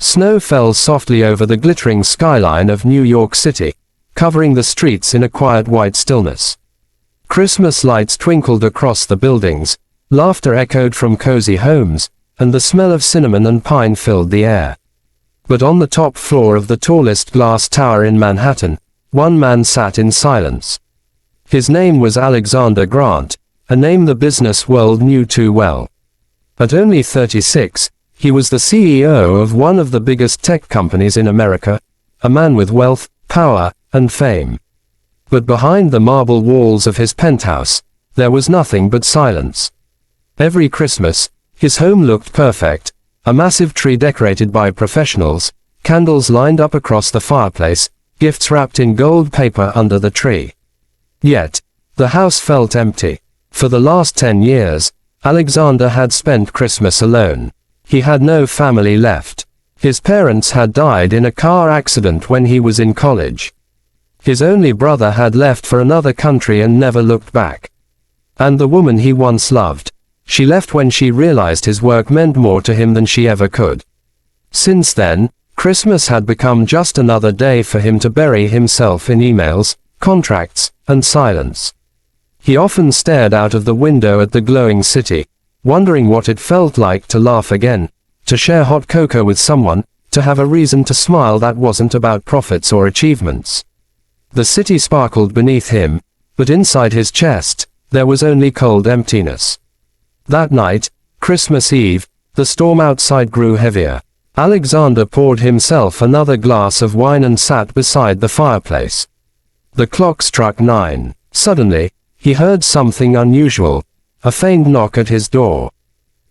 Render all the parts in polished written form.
Snow fell softly over the glittering skyline of New York City, covering the streets in a quiet white stillness. Christmas lights twinkled across the buildings, laughter echoed from cozy homes, and the smell of cinnamon and pine filled the air. But on the top floor of the tallest glass tower in Manhattan, one man sat in silence. His name was Alexander Grant, a name the business world knew too well. At only 36, he was the CEO of one of the biggest tech companies in America, a man with wealth, power, and fame. But behind the marble walls of his penthouse, there was nothing but silence. Every Christmas, his home looked perfect, a massive tree decorated by professionals, candles lined up across the fireplace, gifts wrapped in gold paper under the tree. Yet, the house felt empty. For the last 10 years, Alexander had spent Christmas alone. He had no family left. His parents had died in a car accident when he was in college. His only brother had left for another country and never looked back. And the woman he once loved, she left when she realized his work meant more to him than she ever could. Since then, Christmas had become just another day for him to bury himself in emails, contracts, and silence. He often stared out of the window at the glowing city, wondering what it felt like to laugh again, to share hot cocoa with someone, to have a reason to smile that wasn't about profits or achievements. The city sparkled beneath him, but inside his chest, there was only cold emptiness. That night, Christmas Eve, the storm outside grew heavier. Alexander poured himself another glass of wine and sat beside the fireplace. The clock struck 9. Suddenly, he heard something unusual, a faint knock at his door.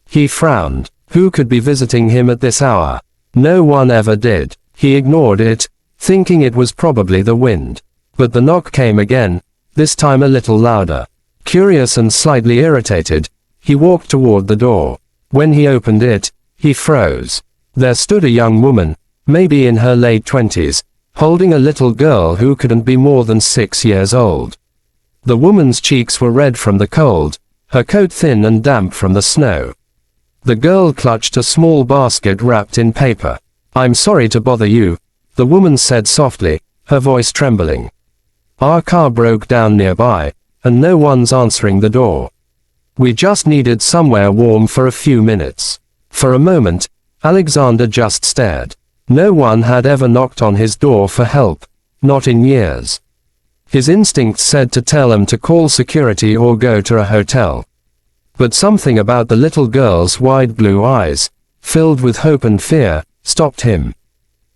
He frowned. Who could be visiting him at this hour? No one ever did. He ignored it, thinking it was probably the wind. But the knock came again, this time a little louder. Curious and slightly irritated, he walked toward the door. When he opened it, he froze. There stood a young woman, maybe in her late 20s, holding a little girl who couldn't be more than 6 years old. The woman's cheeks were red from the cold, her coat thin and damp from the snow. The girl clutched a small basket wrapped in paper. "I'm sorry to bother you," the woman said softly, her voice trembling. "Our car broke down nearby, and no one's answering the door. We just needed somewhere warm for a few minutes." For a moment, Alexander just stared. No one had ever knocked on his door for help, not in years. His instincts said to tell him to call security or go to a hotel. But something about the little girl's wide blue eyes, filled with hope and fear, stopped him.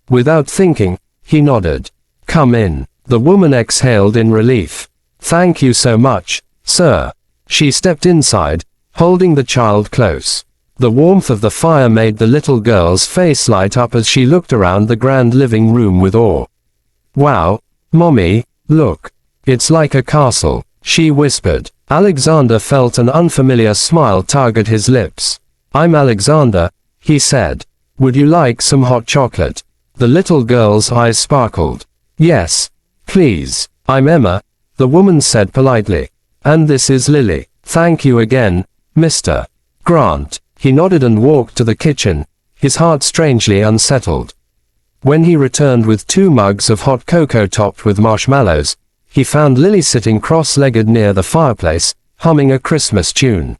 Without thinking, he nodded. "Come in." The woman exhaled in relief. "Thank you so much, sir." She stepped inside, holding the child close. The warmth of the fire made the little girl's face light up as she looked around the grand living room with awe. "Wow, Mommy, look. It's like a castle," she whispered. Alexander felt an unfamiliar smile tug at his lips. "I'm Alexander," he said. "Would you like some hot chocolate?" The little girl's eyes sparkled. "Yes, please." "I'm Emma," the woman said politely. "And this is Lily." "Thank you again, Mr. Grant." He nodded and walked to the kitchen, his heart strangely unsettled. When he returned with 2 mugs of hot cocoa topped with marshmallows, he found Lily sitting cross-legged near the fireplace, humming a Christmas tune.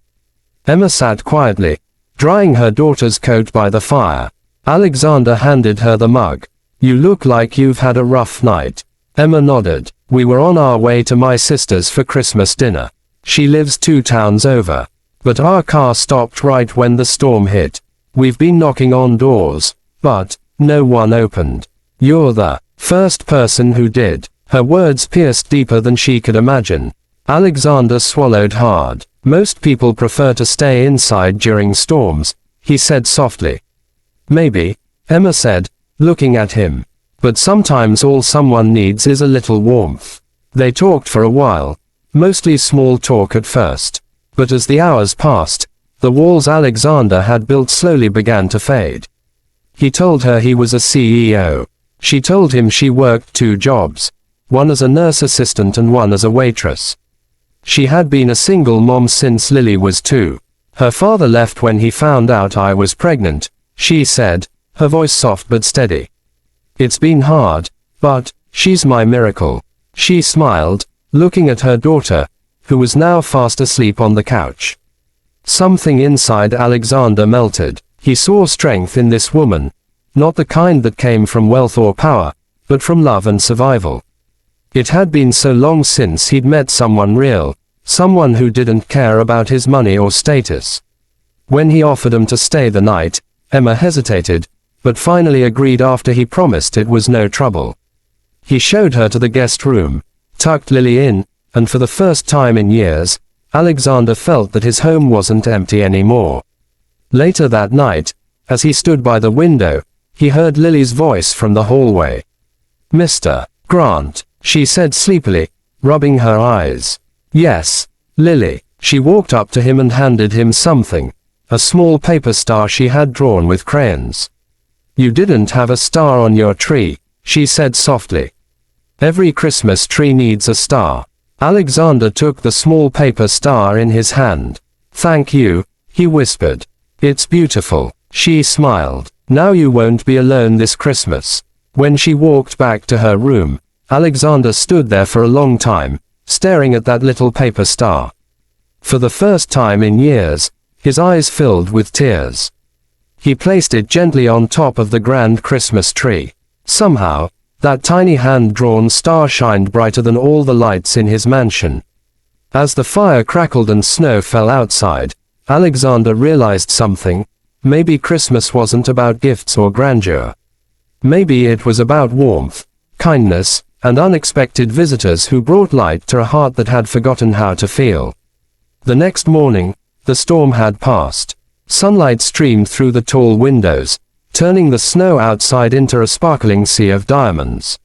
Emma sat quietly, drying her daughter's coat by the fire. Alexander handed her the mug. "You look like you've had a rough night." Emma nodded. "We were on our way to my sister's for Christmas dinner. She lives 2 towns over. But our car stopped right when the storm hit. We've been knocking on doors, but no one opened. You're the first person who did." Her words pierced deeper than she could imagine. Alexander swallowed hard. "Most people prefer to stay inside during storms," he said softly. "Maybe," Emma said, looking at him. "But sometimes all someone needs is a little warmth." They talked for a while, mostly small talk at first. But as the hours passed, the walls Alexander had built slowly began to fade. He told her he was a CEO. She told him she worked 2 jobs, one as a nurse assistant and one as a waitress. She had been a single mom since Lily was 2. Her father left when he found out I was pregnant, she said, her voice soft but steady. It's been hard, but she's my miracle. She smiled, looking at her daughter, who was now fast asleep on the couch. Something inside Alexander melted. He saw strength in this woman, not the kind that came from wealth or power, but from love and survival. It had been so long since he'd met someone real, someone who didn't care about his money or status. When he offered him to stay the night, Emma hesitated, but finally agreed after he promised it was no trouble. He showed her to the guest room, tucked Lily in, and for the first time in years, Alexander felt that his home wasn't empty anymore. Later that night, as he stood by the window, he heard Lily's voice from the hallway. "Mr. Grant," she said sleepily, rubbing her eyes. "Yes, Lily." She walked up to him and handed him something, a small paper star she had drawn with crayons. "You didn't have a star on your tree," she said softly. "Every Christmas tree needs a star." Alexander took the small paper star in his hand. "Thank you," he whispered. "It's beautiful." She smiled. "Now you won't be alone this Christmas." When she walked back to her room, Alexander stood there for a long time, staring at that little paper star. For the first time in years, his eyes filled with tears. He placed it gently on top of the grand Christmas tree. Somehow, that tiny hand-drawn star shined brighter than all the lights in his mansion. As the fire crackled and snow fell outside, Alexander realized something. Maybe Christmas wasn't about gifts or grandeur. Maybe it was about warmth, kindness, and unexpected visitors who brought light to a heart that had forgotten how to feel. The next morning, the storm had passed. Sunlight streamed through the tall windows, turning the snow outside into a sparkling sea of diamonds.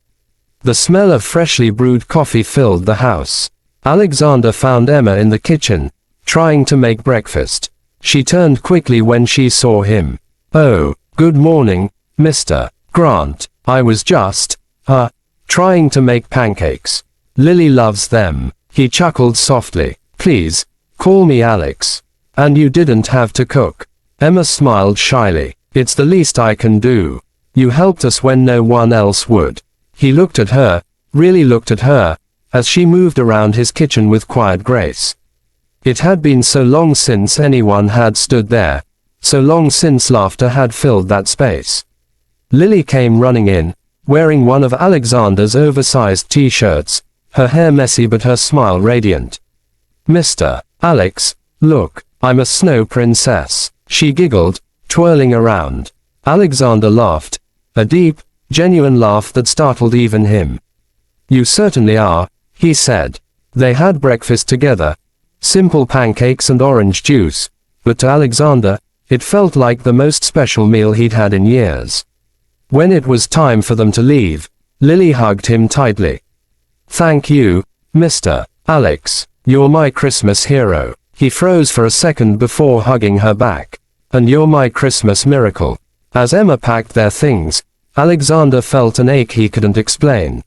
The smell of freshly brewed coffee filled the house. Alexander found Emma in the kitchen, trying to make breakfast. She turned quickly when she saw him. "Oh, good morning, Mr. Grant. I was just, trying to make pancakes. Lily loves them." He chuckled softly. "Please, call me Alex. And you didn't have to cook." Emma smiled shyly. "It's the least I can do. You helped us when no one else would." He looked at her, really looked at her, as she moved around his kitchen with quiet grace. It had been so long since anyone had stood there, so long since laughter had filled that space. Lily came running in, wearing one of Alexander's oversized t-shirts, her hair messy but her smile radiant. "Mr. Alex, look, I'm a snow princess," she giggled, twirling around. Alexander laughed, a deep, genuine laugh that startled even him. "You certainly are," he said. They had breakfast together, simple pancakes and orange juice, but to Alexander, it felt like the most special meal he'd had in years. When it was time for them to leave, Lily hugged him tightly. "Thank you, Mr. Alex. You're my Christmas hero." He froze for a second before hugging her back. "And you're my Christmas miracle." As Emma packed their things, Alexander felt an ache he couldn't explain.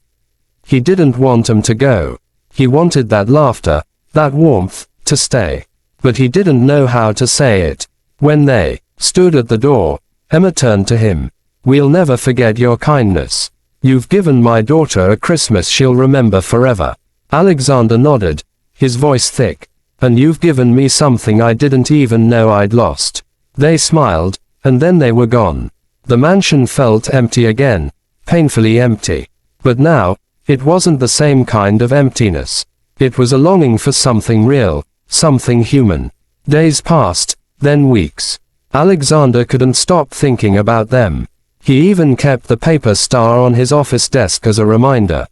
He didn't want them to go. He wanted that laughter, that warmth, to stay. But he didn't know how to say it. When they stood at the door, Emma turned to him. "We'll never forget your kindness. You've given my daughter a Christmas she'll remember forever." Alexander nodded, his voice thick. "And you've given me something I didn't even know I'd lost." They smiled, and then they were gone. The mansion felt empty again, painfully empty. But now, it wasn't the same kind of emptiness. It was a longing for something real, something human. Days passed, then weeks. Alexander couldn't stop thinking about them. He even kept the paper star on his office desk as a reminder.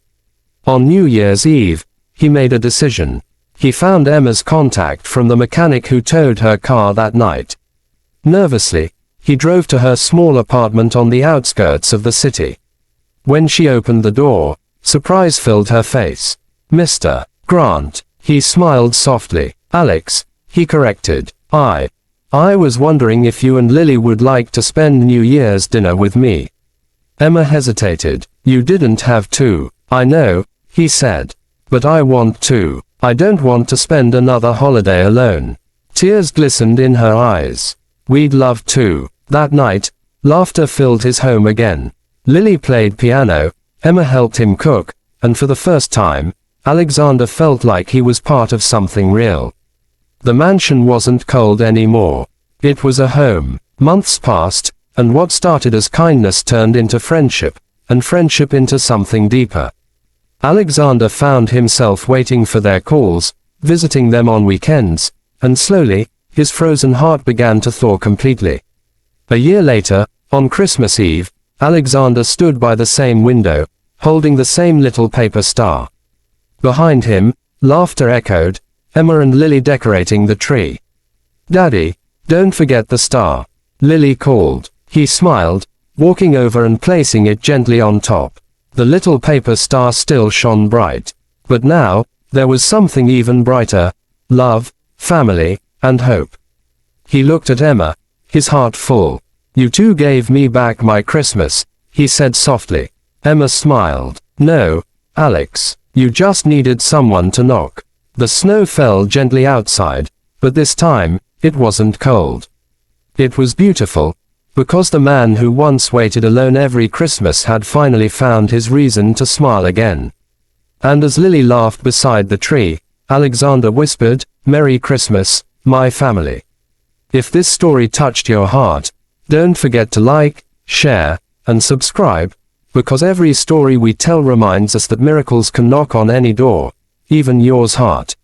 On New Year's Eve, he made a decision. He found Emma's contact from the mechanic who towed her car that night. Nervously, he drove to her small apartment on the outskirts of the city. When she opened the door, surprise filled her face. "Mr. Grant," he smiled softly. "Alex," he corrected. I was wondering if you and Lily would like to spend New Year's dinner with me." Emma hesitated. "You didn't have to." "I know," he said. "But I want to. I don't want to spend another holiday alone." Tears glistened in her eyes. "We'd love to." That night, Laughter filled his home again. Lily played piano, Emma helped him cook, and for the first time, Alexander felt like he was part of something real. The mansion wasn't cold anymore. It was a home. Months passed, and what started as kindness turned into friendship, and friendship into something deeper. Alexander found himself waiting for their calls, visiting them on weekends, and slowly, his frozen heart began to thaw completely. A year later, on Christmas Eve, Alexander stood by the same window, holding the same little paper star. Behind him, laughter echoed, Emma and Lily decorating the tree. "Daddy, don't forget the star," Lily called. He smiled, walking over and placing it gently on top. The little paper star still shone bright. But now, there was something even brighter: love, family, and hope. He looked at Emma, his heart full. "You two gave me back my Christmas," he said softly. Emma smiled. "No, Alex, you just needed someone to knock." The snow fell gently outside, but this time, it wasn't cold. It was beautiful, because the man who once waited alone every Christmas had finally found his reason to smile again. And as Lily laughed beside the tree, Alexander whispered, "Merry Christmas, my family." If this story touched your heart, don't forget to like, share, and subscribe, because every story we tell reminds us that miracles can knock on any door, even yours heart.